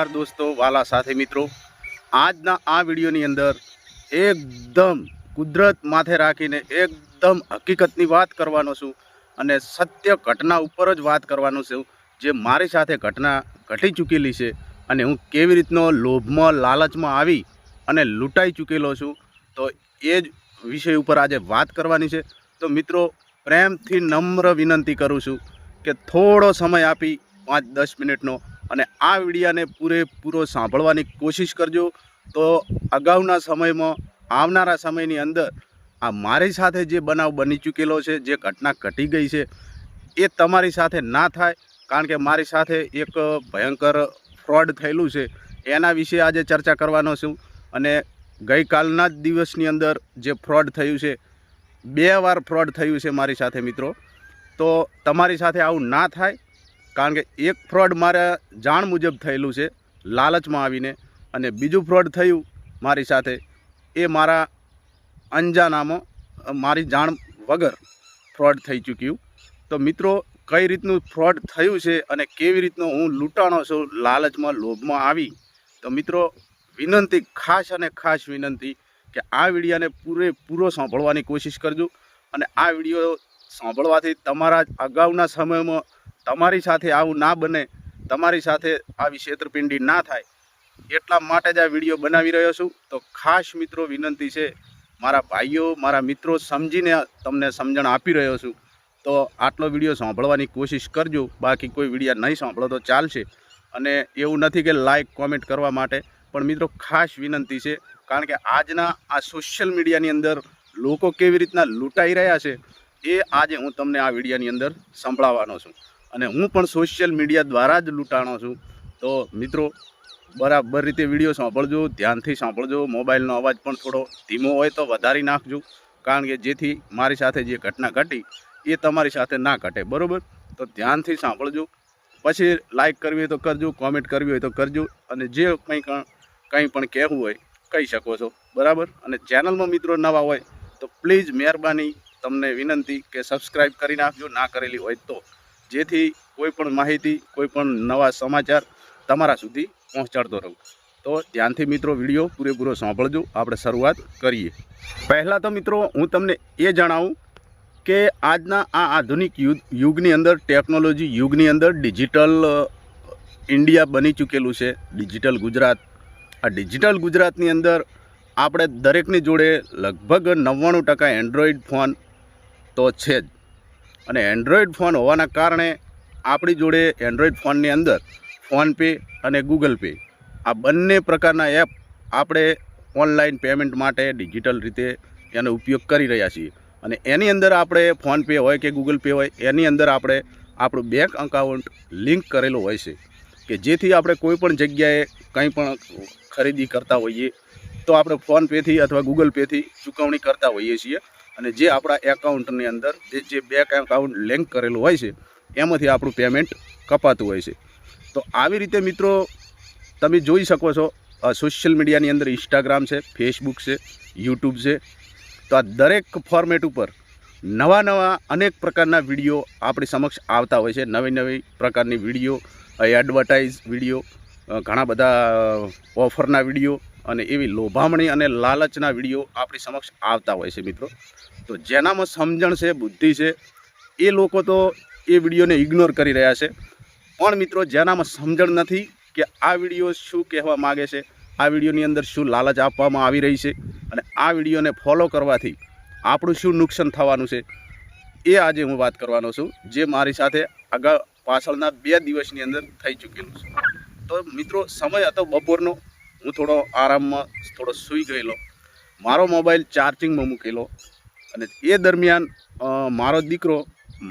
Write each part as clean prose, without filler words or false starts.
નમસ્કાર દોસ્તો, વાલા સાથી મિત્રો। આજના આ વિડીયોની અંદર એકદમ કુદરત માથે રાખીને એકદમ હકીકતની વાત કરવાનો છું અને સત્ય ઘટના ઉપર જ વાત કરવાનો છું, જે મારી સાથે ઘટના ઘટી ચૂકેલી છે અને હું કેવી રીતનો લોભમાં લાલચમાં આવી અને લૂંટાઈ ચૂકેલો છું, તો એ જ વિષય ઉપર આજે વાત કરવાની છે। તો મિત્રો, પ્રેમથી નમ્ર વિનંતી કરું છું કે થોડો સમય આપી 5-10 મિનિટનો અને આ વિડીયાને પૂરેપૂરો સાંભળવાની કોશિશ કરજો। તો અગાઉના સમયમાં આવનારા સમયની અંદર આ મારી સાથે જે બનાવ બની ચૂકેલો છે, જે ઘટના ઘટી ગઈ છે, એ તમારી સાથે ના થાય, કારણ કે મારી સાથે એક ભયંકર ફ્રોડ થયેલું છે, એના વિશે આજે ચર્ચા કરવાનો છું। અને ગઈકાલના જ દિવસની અંદર જે ફ્રોડ થયું છે, 2 વાર ફ્રોડ થયું છે મારી સાથે મિત્રો। તો તમારી સાથે આવું ના થાય, કારણ કે એક ફ્રોડ મારા જાણ મુજબ થયેલું છે લાલચમાં આવીને, અને બીજું ફ્રોડ થયું મારી સાથે એ મારા અંજાનામાં મારી જાણ વગર ફ્રોડ થઈ ચૂક્યું। તો મિત્રો, કઈ રીતનું ફ્રોડ થયું છે અને કેવી રીતનું હું લૂંટાણો છું લાલચમાં લોભમાં આવી, તો મિત્રો વિનંતી, ખાસ અને ખાસ વિનંતી કે આ વિડીયોને પૂરેપૂરો સાંભળવાની કોશિશ કરજો। અને આ વિડીયો સાંભળવાથી તમારા અગાઉના સમયમાં તમારી સાથે આવું ના બને, તમારી સાથે આવી છેતરપિંડી ના થાય, એટલા માટે જ આ વિડીયો બનાવી રહ્યો છું। તો ખાસ મિત્રો વિનંતી છે, મારા ભાઈઓ, મારા મિત્રો, સમજીને તમને સમજણ આપી રહ્યો છું, તો આટલો વિડીયો સાંભળવાની કોશિશ કરજો। બાકી કોઈ વિડીયો નહીં સાંભળો તો ચાલશે, અને એવું નથી કે લાઈક કોમેન્ટ કરવા માટે, પણ મિત્રો ખાસ વિનંતી છે, કારણ કે આજના આ સોશિયલ મીડિયાની અંદર લોકો કેવી રીતના લૂંટાઈ રહ્યા છે, એ આજે હું તમને આ વિડીયોની અંદર સંભળાવવાનો છું। અને હું પણ સોશિયલ મીડિયા દ્વારા જ લૂંટાણો છું। તો મિત્રો, બરાબર રીતે વિડીયો સાંભળજો, ધ્યાનથી સાંભળજો। મોબાઈલનો અવાજ પણ થોડો ધીમો હોય તો વધારી નાખજો, કારણ કે જેથી મારી સાથે જે ઘટના ઘટી એ તમારી સાથે ના ઘટે, બરાબર? તો ધ્યાનથી સાંભળજો, પછી લાઈક કરવી હોય તો કરજો, કોમેન્ટ કરવી હોય તો કરજો, અને જે કંઈ પણ કહેવું હોય કહી શકો છો, બરાબર? અને ચેનલમાં મિત્રો નવા હોય તો પ્લીઝ મહેરબાની તમને વિનંતી કે સબસ્ક્રાઈબ કરી નાખજો, ના કરેલી હોય તો, જેથી કોઈ પણ માહિતી, કોઈ પણ નવા સમાચાર તમારા સુધી પહોંચાડતો રહું। તો ધ્યાનથી મિત્રો વિડીયો પૂરેપૂરો સાંભળજો। આપણે શરૂઆત કરીએ। પહેલાં તો મિત્રો હું તમને એ જણાવું કે આજના આ આધુનિક યુગની અંદર, ટેકનોલોજી યુગની અંદર ડિજિટલ ઇન્ડિયા બની ચૂકેલું છે, ડિજિટલ ગુજરાત। આ ડિજિટલ ગુજરાતની અંદર આપણે દરેકની જોડે લગભગ 99% એન્ડ્રોઈડ ફોન તો છે જ, અને એન્ડ્રોઈડ ફોન હોવાના કારણે આપણી જોડે એન્ડ્રોઈડ ફોનની અંદર ફોનપે અને ગૂગલ પે, આ બંને પ્રકારના એપ આપણે ઓનલાઈન પેમેન્ટ માટે ડિજિટલ રીતે એનો ઉપયોગ કરી રહ્યા છીએ। અને એની અંદર આપણે ફોનપે હોય કે ગૂગલ પે હોય, એની અંદર આપણે આપણું બેંક અકાઉન્ટ લિંક કરેલું હોય છે, કે જેથી આપણે કોઈ પણ જગ્યાએ કંઈ પણ ખરીદી કરતા હોઈએ તો આપણે ફોનપેથી અથવા ગૂગલ પેથી ચૂકવણી કરતા હોઈએ છીએ, અને જે આપણા એકાઉન્ટની અંદર જે બેંક એકાઉન્ટ લિંક કરેલું હોય છે એમાંથી આપણું પેમેન્ટ કપાતું હોય છે। તો આવી રીતે મિત્રો તમે જોઈ શકો છો, સોશિયલ મીડિયાની અંદર ઇન્સ્ટાગ્રામ છે, ફેસબુક છે, યુટ્યુબ છે, તો આ દરેક ફોર્મેટ ઉપર નવા અનેક પ્રકારના વિડીયો આપણી સમક્ષ આવતા હોય છે। નવી પ્રકારની વિડીયો, એડવર્ટાઇઝ વિડીયો, ઘણા બધા ઓફરના વિડીયો અને એવી લોભામણી અને લાલચના વિડીયો આપણી સમક્ષ આવતા હોય છે મિત્રો। તો જેનામાં સમજણ છે, બુદ્ધિ છે, એ લોકો તો એ વિડીયોને ઇગ્નોર કરી રહ્યા છે, પણ મિત્રો જેનામાં સમજણ નથી કે આ વિડીયો શું કહેવા માગે છે, આ વિડીયોની અંદર શું લાલચ આપવામાં આવી રહી છે, અને આ વિડીયોને ફોલો કરવાથી આપણું શું નુકસાન થવાનું છે, એ આજે હું વાત કરવાનો છું, જે મારી સાથે પાછળના 2 દિવસની અંદર થઈ ચૂકેલું છે। તો મિત્રો, સમય હતો બપોરનો, હું થોડો આરામમાં સૂઈ ગયેલો, મારો મોબાઈલ ચાર્જિંગમાં મૂકેલો, અને એ દરમિયાન મારો દીકરો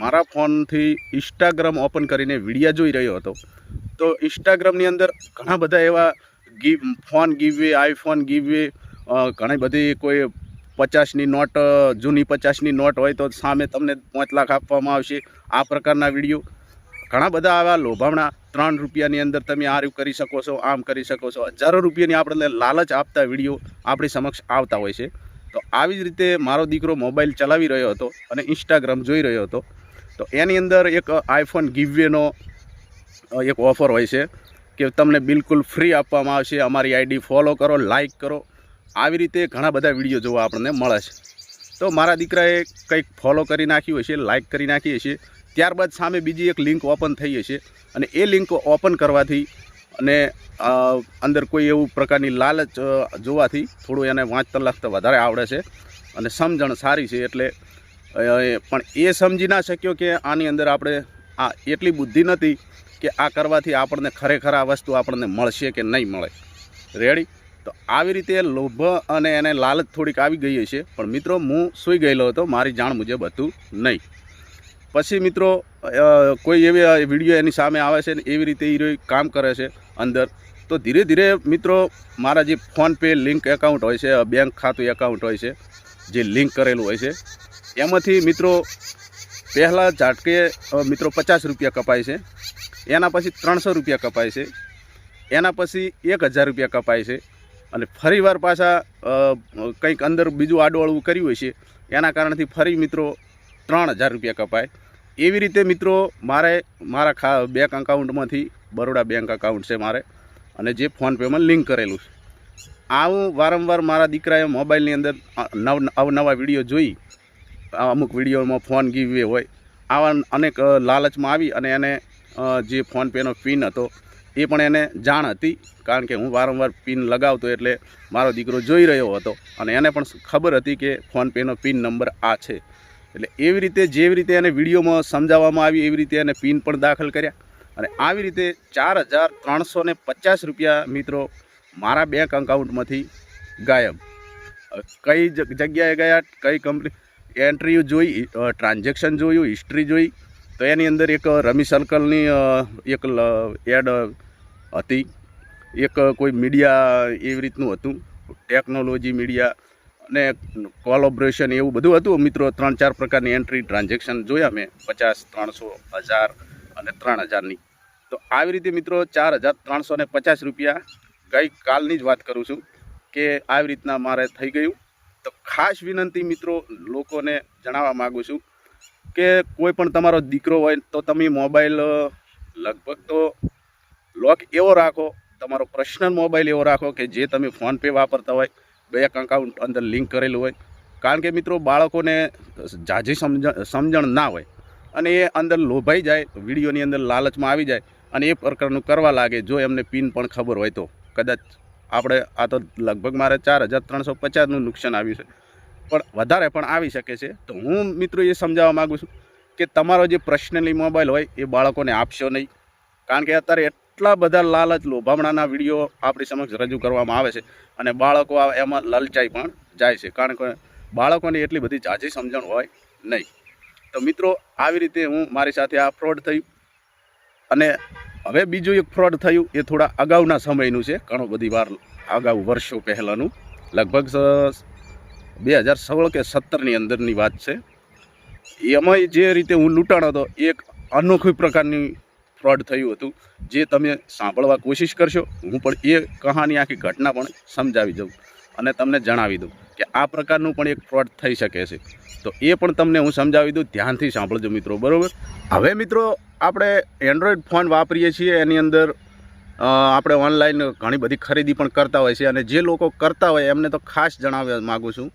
મારા ફોનથી ઇન્સ્ટાગ્રામ ઓપન કરીને વિડીયા જોઈ રહ્યો હતો। તો ઇન્સ્ટાગ્રામની અંદર ઘણા બધા એવા ફોન ગીવવે, આઈફોન ગીવવે, ઘણી બધી કોઈ 50ની નોટ, જૂની 50ની નોટ હોય તો સામે તમને 5 લાખ આપવામાં આવશે, આ પ્રકારના વિડીયો, ઘણા બધા આવા લોભામણા, 3 રૂપિયાની અંદર તમે આ કરી શકો છો, આમ કરી શકો છો, હજારો રૂપિયાની આપણે લાલચ આપતા વિડીયો આપણી સમક્ષ આવતા હોય છે। તો આવી જ રીતે મારો દીકરો મોબાઈલ ચલાવી રહ્યો હતો અને ઇન્સ્ટાગ્રામ જોઈ રહ્યો હતો, તો એની અંદર એક આઈફોન ગીવવેનો એક ઓફર હોય છે, કે તમને બિલકુલ ફ્રી આપવામાં આવશે. અમારી આઈડી ફોલો કરો, લાઇક કરો. આવી રીતે ઘણા બધા વિડીયો જોવા આપણને મળે છે. તો મારા દીકરાએ કંઈક ફોલો કરી નાખ્યું હશે, લાઇક કરી નાખી હશે, ત્યારબાદ સામે બીજી એક લિંક ઓપન થઈ હશે અને એ લિંક ઓપન કરવાથી અને અંદર કોઈ એવું પ્રકારની લાલચ જોવાથી થોડું એને વાંચતા લખતા વધારે આવડે છે અને સમજણ સારી છે. એટલે પણ એ સમજી ના શક્યો કે આની અંદર આપણે આ એટલી બુદ્ધિ નથી કે આ કરવાથી આપણને ખરેખર આ વસ્તુ આપણને મળશે કે નહીં મળે. રેડી? તો આવી રીતે લોભ અને એને લાલચ થોડીક આવી ગઈ છે. પણ મિત્રો હું સૂઈ ગયેલો હતો, મારી જાણ મુજબ હતું નહીં. પછી મિત્રો કોઈ એવી વિડીયો એની સામે આવે છે ને એવી રીતે એ કામ કરે છે અંદર. તો ધીરે ધીરે મિત્રો મારા જે ફોનપે લિંક એકાઉન્ટ હોય છે, બેંક ખાતું એકાઉન્ટ હોય છે, જે લિંક કરેલું હોય છે, એમાંથી મિત્રો પહેલાં ઝાટકે મિત્રો 50 રૂપિયા કપાય છે, એના પછી 300 રૂપિયા કપાય છે, એના પછી 1000 રૂપિયા કપાય છે અને ફરીવાર પાછા કંઈક અંદર બીજું આડોળવું કર્યું હશે એના કારણથી ફરી મિત્રો 3000 રૂપિયા કપાય. એવી રીતે મિત્રો મારે મારા બેંક અકાઉન્ટમાંથી, બરોડા બેંક અકાઉન્ટ છે મારે, અને જે ફોનપેમાં લિંક કરેલું છે, આવું વારંવાર મારા દીકરાએ મોબાઈલની અંદર અવનવા વિડીયો જોઈ, અમુક વિડીયોમાં ફોન ગીવે હોય, આવા અનેક લાલચમાં આવી અને એને જે ફોનપેનો પિન હતો એ પણ એને જાણ હતી, કારણ કે હું વારંવાર પિન લગાવતો એટલે મારો દીકરો જોઈ રહ્યો હતો અને એને પણ ખબર હતી કે ફોનપેનો પિન નંબર આ છે. એટલે એવી રીતે જેવી રીતે એને વિડીયોમાં સમજાવવામાં આવી એવી રીતે એને પિન પણ દાખલ કર્યા અને આવી રીતે 4350 રૂપિયા મિત્રો મારા બેંક અકાઉન્ટમાંથી ગાયબ. કઈ જગ્યાએ ગયા, કઈ કંપની, એન્ટ્રીઓ જોઈ, ટ્રાન્ઝેક્શન જોયું, હિસ્ટ્રી જોઈ, તો એની અંદર એક રમી સર્કલની એક એડ હતી, એક કોઈ મીડિયા એવી રીતનું હતું, ટેકનોલોજી મીડિયા અને કોલોબ્રેશન એવું બધું હતું મિત્રો. 3-4 પ્રકારની એન્ટ્રી ટ્રાન્ઝેક્શન જોયા મેં, 50, 300, 1000 અને 3000ની. તો આવી રીતે મિત્રો 4350 રૂપિયા ગઈકાલની જ વાત કરું છું કે આવી રીતના મારે થઈ ગયું. તો ખાસ વિનંતી મિત્રો લોકોને જણાવવા માગું છું કે કોઈ પણ તમારો દીકરો હોય તો તમે મોબાઈલ લગભગ તો લોક એવો રાખો, તમારો પર્સનલ મોબાઈલ એવો રાખો કે જે તમે ફોનપે વાપરતા હોય, બેંક અકાઉન્ટ અંદર લિંક કરેલું હોય. કારણ કે મિત્રો બાળકોને ઝાઝી સમજણ ના હોય અને એ અંદર લોભાઈ જાય, વિડીયોની અંદર લાલચમાં આવી જાય અને એ પ્રકારનું કરવા લાગે. જો એમને પિન પણ ખબર હોય તો કદાચ આપણે આ તો લગભગ મારે 4350નું નુકસાન આવ્યું છે, પણ વધારે પણ આવી શકે છે. તો હું મિત્રો એ સમજાવવા માગું છું કે તમારો જે પર્સનલી મોબાઈલ હોય એ બાળકોને આપશો નહીં, કારણ કે અત્યારે એટલા બધા લાલચ લોભામણાના વિડીયો આપણી સમક્ષ રજૂ કરવામાં આવે છે અને બાળકો એમાં લલચાઈ પણ જાય છે, કારણ કે બાળકોને એટલી બધી ઝાઝી સમજણ હોય નહીં. તો મિત્રો આવી રીતે મારી સાથે આ ફ્રોડ થયું. અને હવે બીજું એક ફ્રોડ થયું એ થોડા અગાઉના સમયનું છે, ઘણો બધી વાર અગાઉ, વર્ષો પહેલાંનું, લગભગ 2016 કે 17ની અંદરની વાત છે. એમાં જે રીતે હું લૂંટાણો હતો, એક અનોખી પ્રકારની ફ્રોડ થયું હતું, જે તમે સાંભળવા કોશિશ કરશો. હું પણ એ કહાની, આખી ઘટના પણ સમજાવી દઉં અને તમને જણાવી દઉં કે આ પ્રકારનું પણ એક ફ્રોડ થઈ શકે છે. તો એ પણ તમને હું સમજાવી દઉં, ધ્યાનથી સાંભળજો મિત્રો, બરાબર? હવે મિત્રો આપણે એન્ડ્રોઈડ ફોન વાપરીએ છીએ, એની અંદર આપણે ઓનલાઈન ઘણી બધી ખરીદી પણ કરતા હોય છે. અને જે લોકો કરતા હોય એમને તો ખાસ જણાવવા માગું છું,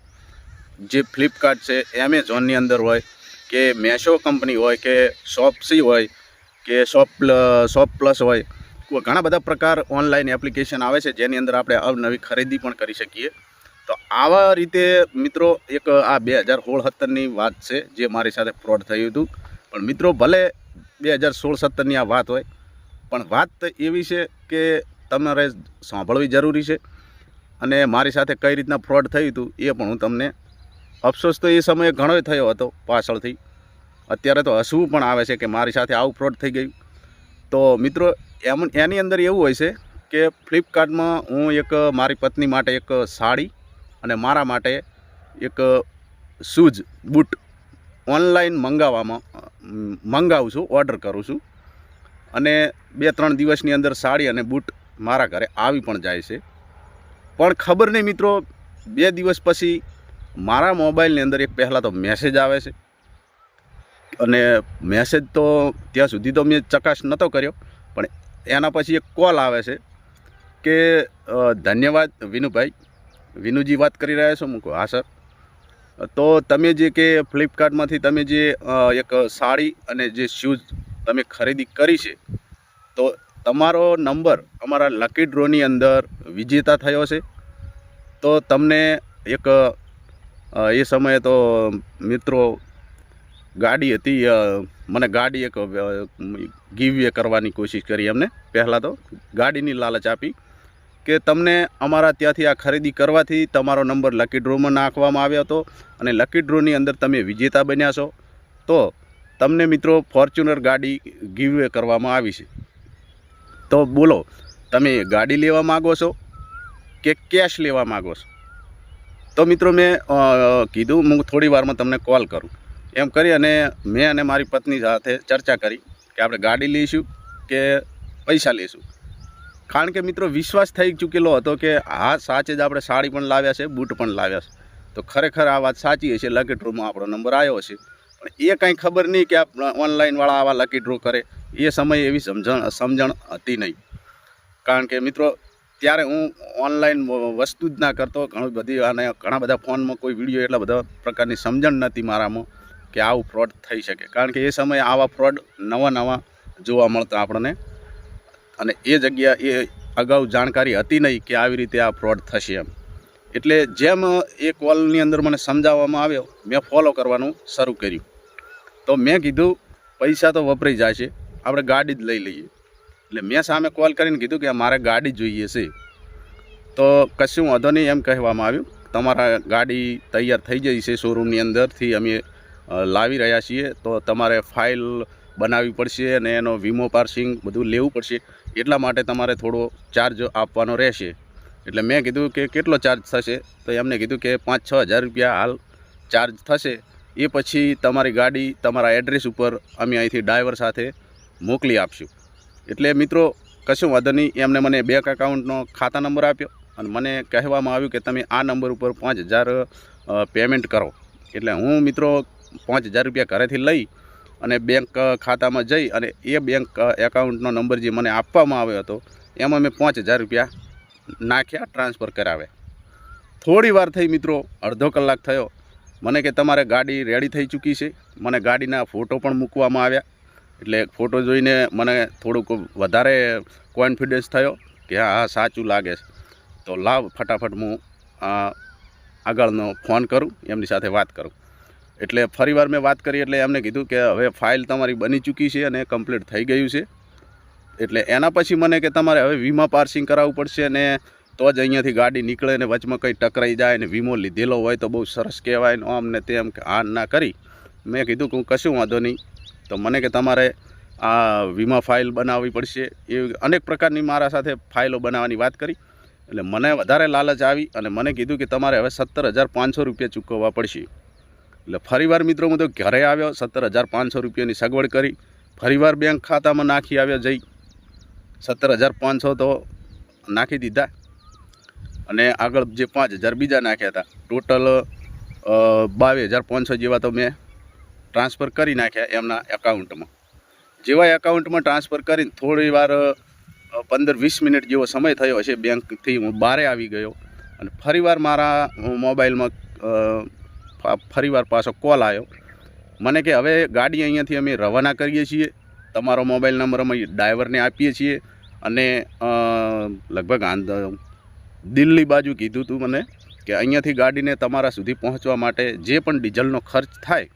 જે ફ્લિપકાર્ટ છે, એમેઝોનની અંદર હોય કે મેશો કંપની હોય કે શોપસી હોય કે શોપ પ્લસ હોય, ઘણા બધા પ્રકાર ઓનલાઈન એપ્લિકેશન આવે છે જેની અંદર આપણે અવનવી ખરીદી પણ કરી શકીએ. તો આવા રીતે મિત્રો એક આ 2016-17ની વાત છે જે મારી સાથે ફ્રોડ થયું હતું. પણ મિત્રો ભલે 2016-17ની આ વાત હોય, પણ વાત એવી છે કે તમારે સાંભળવી જરૂરી છે. અને મારી સાથે કઈ રીતના ફ્રોડ થયું હતું એ પણ હું તમને, અફસોસ તો એ સમયે ઘણો થયો હતો પાછળથી, અત્યારે તો હસવું પણ આવે છે કે મારી સાથે આવું ફ્રોડ થઈ ગયું. તો મિત્રો એની અંદર એવું હોય છે કે ફ્લિપકાર્ટમાં હું એક મારી પત્ની માટે એક સાડી અને મારા માટે એક શૂઝ, બૂટ ઓનલાઈન મંગાવું છું, ઓર્ડર કરું છું. અને 2-3 દિવસની અંદર સાડી અને બૂટ મારા ઘરે આવી પણ જાય છે. પણ ખબર નહીં મિત્રો, 2 દિવસ પછી મારા મોબાઈલની અંદર એક પહેલાં તો મેસેજ આવે છે. અને મેસેજ તો ત્યાં સુધી તો મેં ચકાસ નહોતો કર્યો, પણ એના પછી એક કોલ આવે છે કે ધન્યવાદ વિનુભાઈ, વિનુજી વાત કરી રહ્યા છો? મૂકો હા સર. તો તમે જે કે ફ્લિપકાર્ટમાંથી તમે જે એક સાડી અને જે શૂઝ તમે ખરીદી કરી છે, તો તમારો નંબર અમારા લકી ડ્રોની અંદર વિજેતા થયો છે. તો તમને એક એ સમયે તો મિત્રો ગાડી હતી, મને ગાડી એક ગીવ કરવાની કોશિશ કરી. એમને પહેલાં તો ગાડીની લાલચ આપી કે તમને અમારા ત્યાંથી આ ખરીદી કરવાથી તમારો નંબર લકી ડ્રોમાં નાખવામાં આવ્યો હતો અને લકી ડ્રોની અંદર તમે વિજેતા બન્યા છો. તો તમને મિત્રો ફોર્ચ્યુનર ગાડી ગીવ કરવામાં આવી છે. તો બોલો, તમે ગાડી લેવા માગો છો કે કેશ લેવા માગો છો? તો મિત્રો મેં કીધું હું થોડી વારમાં તમને કોલ કરું. એમ કરી અને મેં અને મારી પત્ની સાથે ચર્ચા કરી કે આપણે ગાડી લઈશું કે પૈસા લઈશું. કારણ કે મિત્રો વિશ્વાસ થઈ ચૂકેલો હતો કે હા સાચે જ આપણે સાડી પણ લાવ્યા છે, બૂટ પણ લાવ્યા છે. તો ખરેખર આ વાત સાચી હશે, લકી ડ્રોમાં આપણો નંબર આવ્યો હશે. પણ એ કાંઈ ખબર નહીં કે આ ઓનલાઈનવાળા આવા લકી ડ્રો કરે. એ સમયે એવી સમજણ હતી નહીં. કારણ કે મિત્રો ત્યારે હું ઓનલાઈન વસ્તુ જ ના કરતો, ઘણી બધી અને ઘણા બધા ફોનમાં કોઈ વિડીયો એટલા બધા પ્રકારની સમજણ નથી મારામાં કે આવું ફ્રોડ થઈ શકે. કારણ કે એ સમયે આવા ફ્રોડ નવા જોવા મળતા આપણને, અને એ જગ્યા એ અગાઉ જાણકારી હતી નહીં કે આવી રીતે આ ફ્રોડ થશે એમ. એટલે જેમ એ કોલની અંદર મને સમજાવવામાં આવ્યો, મેં ફોલો કરવાનું શરૂ કર્યું. તો મેં કીધું પૈસા તો વપરાઈ જાય છે, આપણે ગાડી જ લઈ લઈએ. એટલે મેં સામે કોલ કરીને કીધું કે મારે ગાડી જોઈએ છે. તો કશું વાંધો નહીં એમ કહેવામાં આવ્યું, તમારા ગાડી તૈયાર થઈ જઈ છે, શોરૂમની અંદરથી અમે લાવી રહ્યા છીએ. તો તમારે ફાઇલ બનાવવી પડશે અને એનો વીમો પાર્સિંગ બધું લેવું પડશે. એટલા માટે તમારે થોડો ચાર્જ આપવાનો રહેશે. એટલે મેં કીધું કે કેટલો ચાર્જ થશે? તો એમને કીધું કે 5-6 હજાર રૂપિયા હાલ ચાર્જ થશે. એ પછી તમારી ગાડી તમારા એડ્રેસ ઉપર અમે અહીંથી ડ્રાઈવર સાથે મોકલી આપશું. એટલે મિત્રો કશું વાંધો નહીં, એમને મને બેંક એકાઉન્ટનો ખાતા નંબર આપ્યો અને મને કહેવામાં આવ્યું કે તમે આ નંબર ઉપર 5,000 પેમેન્ટ કરો. એટલે હું મિત્રો 5,000 રૂપિયા ઘરેથી લઈ અને બેંક ખાતામાં જઈ અને એ બેંક એકાઉન્ટનો નંબર જે મને આપવામાં આવ્યો હતો એમાં મેં 5,000 રૂપિયા નાખ્યા, ટ્રાન્સફર કરાવ્યા. થોડી વાર થઈ મિત્રો, અડધો કલાક થયો, મને કે તમારે ગાડી રેડી થઈ ચૂકી છે. મને ગાડીના ફોટો પણ મૂકવામાં આવ્યા. એટલે ફોટો જોઈને મને થોડુંક વધારે કોન્ફિડન્સ થયો કે હા સાચું લાગે છે. તો લાવ ફટાફટ હું આગળનો ફોન કરું, એમની સાથે વાત કરું. એટલે ફરીવાર મેં વાત કરી એટલે એમને કીધું કે હવે ફાઇલ તમારી બની ચૂકી છે અને કમ્પ્લીટ થઈ ગયું છે. એટલે એના પછી મને કે તમારે હવે વીમા પાર્સિંગ કરાવવું પડશે ને તો જ અહીંયાથી ગાડી નીકળે ને વચમાં કંઈ ટકરાઈ જાય ને વીમો લીધેલો હોય તો બહુ સરસ કહેવાય ને આમ ને તેમ કે આ ના કરી. મેં કીધું કે હું કશું વાંધો નહીં. તો મને કે તમારે આ વીમા ફાઇલ બનાવવી પડશે. એ અનેક પ્રકારની મારા સાથે ફાઇલો બનાવવાની વાત કરી. એટલે મને વધારે લાલચ આવી અને મને કીધું કે તમારે હવે 17,500 રૂપિયા ચૂકવવા પડશે. એટલે ફરીવાર મિત્રો હું તો ઘરે આવ્યો, 17,500 રૂપિયાની સગવડ કરી, ફરીવાર બેંક ખાતામાં નાખી આવ્યો જઈ. 17,500 તો નાખી દીધા અને આગળ જે 5,000 બીજા નાખ્યા હતા, ટોટલ 22,500 જેવા તો મેં ટ્રાન્સફર કરી નાખ્યા એમના એકાઉન્ટમાં. જેવા એકાઉન્ટમાં ટ્રાન્સફર કરીને થોડી વાર 15-20 મિનિટ જેવો સમય થયો હશે, બેંકથી હું બહાર આવી ગયો અને ફરીવાર મારા મોબાઈલમાં ફરીવાર પાછો કોલ આવ્યો. મને કે હવે ગાડી અહીંયાથી અમે રવાના કરીએ છીએ, તમારો મોબાઈલ નંબર અમે ડ્રાઈવરને આપીએ છીએ અને લગભગ દિલ્હી બાજુ કીધું હતું મને કે અહીંયાથી ગાડીને તમારા સુધી પહોંચવા માટે જે પણ ડીઝલનો ખર્ચ થાય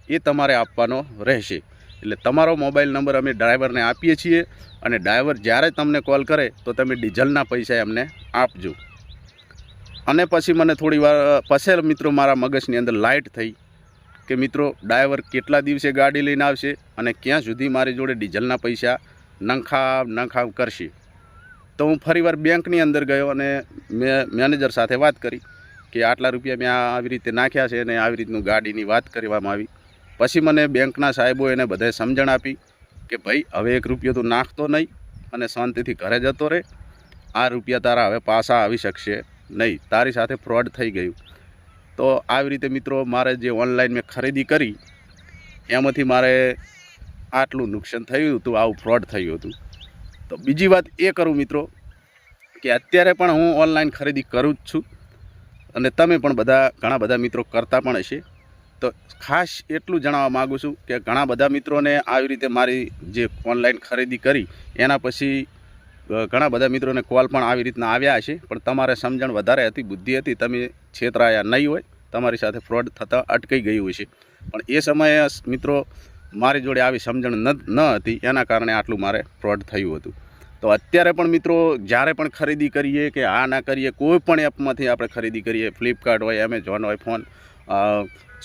એ તમારે આપવાનો રહેશે. એટલે તમારો મોબાઈલ નંબર અમે ડ્રાઈવરને આપીએ છીએ અને ડ્રાઈવર જ્યારે તમને કોલ કરે તો તમે ડીઝલના પૈસા એમને આપજો. અને પછી મને થોડી વાર પછી મિત્રો મારા મગજની અંદર લાઇટ થઈ કે મિત્રો ડ્રાઈવર કેટલા દિવસે ગાડી લઈને આવશે અને ક્યાં સુધી મારી જોડે ડીઝલના પૈસા નખાવ કરશે. તો હું ફરીવાર બેંકની અંદર ગયો અને મેં મેનેજર સાથે વાત કરી કે આટલા રૂપિયા મેં આવી રીતે નાખ્યા છે અને આવી રીતનું ગાડીની વાત કરવામાં આવી. પછી મને બેંકના સાહેબો એને બધાએ સમજણ આપી કે ભાઈ હવે 1 રૂપિયો તું નાખતો નહીં અને શાંતિથી ઘરે જતો રહે. આ રૂપિયા તારા હવે પાછા આવી શકશે નહીં, તારી સાથે ફ્રોડ થઈ ગયું. તો આવી રીતે મિત્રો મારે જે ઓનલાઈન મેં ખરીદી કરી એમાંથી મારે આટલું નુકસાન થયું હતું, આવું ફ્રોડ થયું હતું. તો બીજી વાત એ કરું મિત્રો કે અત્યારે પણ હું ઓનલાઈન ખરીદી કરું જ છું અને તમે પણ ઘણા બધા મિત્રો કરતા પણ હશે. તો ખાસ એટલું જણાવવા માગું છું કે ઘણા બધા મિત્રોને આવી રીતે મારી જે ઓનલાઈન ખરીદી કરી એના પછી ઘણા બધા મિત્રોને કોલ પણ આવી રીતના આવ્યા હશે, પણ તમારે સમજણ વધારે હતી, બુદ્ધિ હતી, તમે છેતરાયા નહીં હોય, તમારી સાથે ફ્રોડ થતાં અટકાઈ ગયું હશે. પણ એ સમયે મિત્રો મારી જોડે આવી સમજણ ન હતી, એના કારણે આટલું મારે ફ્રોડ થયું હતું. તો અત્યારે પણ મિત્રો જ્યારે પણ ખરીદી કરીએ કે આ ના કરીએ, કોઈ પણ એપમાંથી આપણે ખરીદી કરીએ, ફ્લિપકાર્ટ હોય, એમેઝોન હોય, ફોન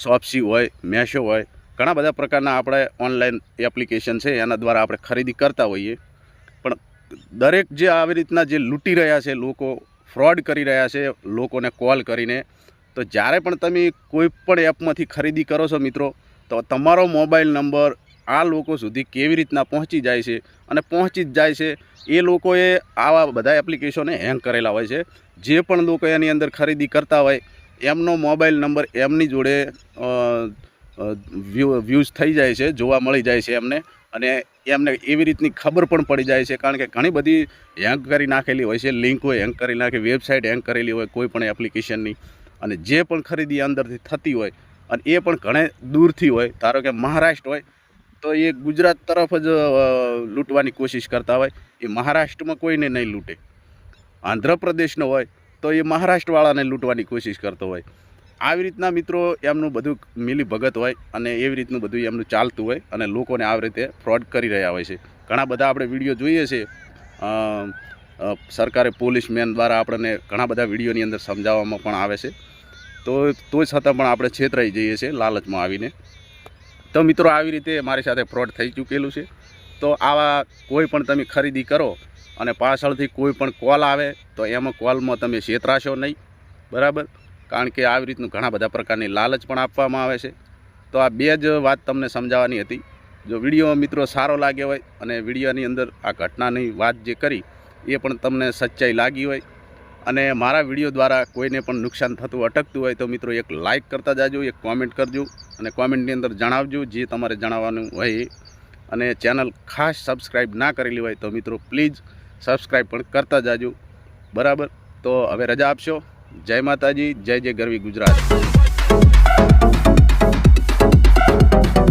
શોપ્સી હોય, મેશો હોય, ઘણા બધા પ્રકારના આપણે ઓનલાઈન એપ્લિકેશન છે એના દ્વારા આપણે ખરીદી કરતા હોઈએ. પણ દરેક જે આવી રીતના જે લૂંટી રહ્યા છે, લોકો ફ્રોડ કરી રહ્યા છે લોકોને કોલ કરીને, તો જ્યારે પણ તમે કોઈ પણ એપમાંથી ખરીદી કરો છો મિત્રો, તો તમારો મોબાઈલ નંબર આ લોકો સુધી કેવી રીતના પહોંચી જાય છે, અને પહોંચી જ જાય છે. એ લોકોએ આવા બધા એપ્લિકેશનને હેંગ કરેલા હોય છે. જે પણ લોકો એની અંદર ખરીદી કરતા હોય એમનો મોબાઈલ નંબર એમની જોડે વ્યૂઝ થઈ જાય છે, જોવા મળી જાય છે એમને, અને એમને એવી રીતની ખબર પણ પડી જાય છે, કારણ કે ઘણી બધી હેંગ કરી નાખેલી હોય છે, લિંક હોય હેંગ કરી નાખી, વેબસાઇટ હેંગ કરેલી હોય કોઈ પણ એપ્લિકેશનની, અને જે પણ ખરીદી અંદરથી થતી હોય અને એ પણ ઘણે દૂરથી હોય, ધારો કે મહારાષ્ટ્ર હોય તો એ ગુજરાત તરફ જ લૂંટવાની કોશિશ કરતા હોય, એ મહારાષ્ટ્રમાં કોઈને નહીં લૂંટે. આંધ્રપ્રદેશનો હોય તો એ મહારાષ્ટ્રવાળાને લૂંટવાની કોશિશ કરતો હોય. આવી રીતના મિત્રો એમનું બધું મિલી ભગત હોય અને એવી રીતનું બધું એમનું ચાલતું હોય અને લોકોને આવી રીતે ફ્રોડ કરી રહ્યા હોય છે. ઘણા બધા આપણે વિડીયો જોઈએ છે, સરકારે પોલીસમેન દ્વારા આપણને ઘણા બધા વિડીયોની અંદર સમજાવવામાં પણ આવે છે, તો છતાં પણ આપણે છેતરાઈ જઈએ છીએ લાલચમાં આવીને. તો મિત્રો આવી રીતે મારી સાથે ફ્રોડ થઈ ચૂકેલું છે. તો આવા કોઈ પણ તમે ખરીદી કરો અને પાછળથી કોઈ પણ કોલ આવે તો એમાં કોલમાં તમે છેતરાશો નહીં, બરાબર? કારણ કે આવી રીતનું ઘણા બધા પ્રકારની લાલચ પણ આપવામાં આવે છે. તો આ બે જ વાત તમને સમજાવવાની હતી. જો વિડીયો મિત્રો સારો લાગ્યો હોય અને વિડીયોની અંદર આ ઘટનાની વાત જે કરી એ પણ તમને સચ્ચાઈ લાગી હોય અને મારા વિડીયો દ્વારા કોઈને પણ નુકસાન થતું અટકતું હોય તો મિત્રો એક લાઇક કરતા જાજો, એક કોમેન્ટ કરજો અને કોમેન્ટની અંદર જણાવજો જે તમારે જણાવવાનું હોય. અને ચેનલ ખાસ સબસ્ક્રાઈબ ના કરેલી હોય તો મિત્રો પ્લીઝ સબસ્ક્રાઈબ પણ કરતા જાજો, બરાબર? તો હવે રજા આપશો. જય માતાજી, જય જય ગરવી ગુજરાત.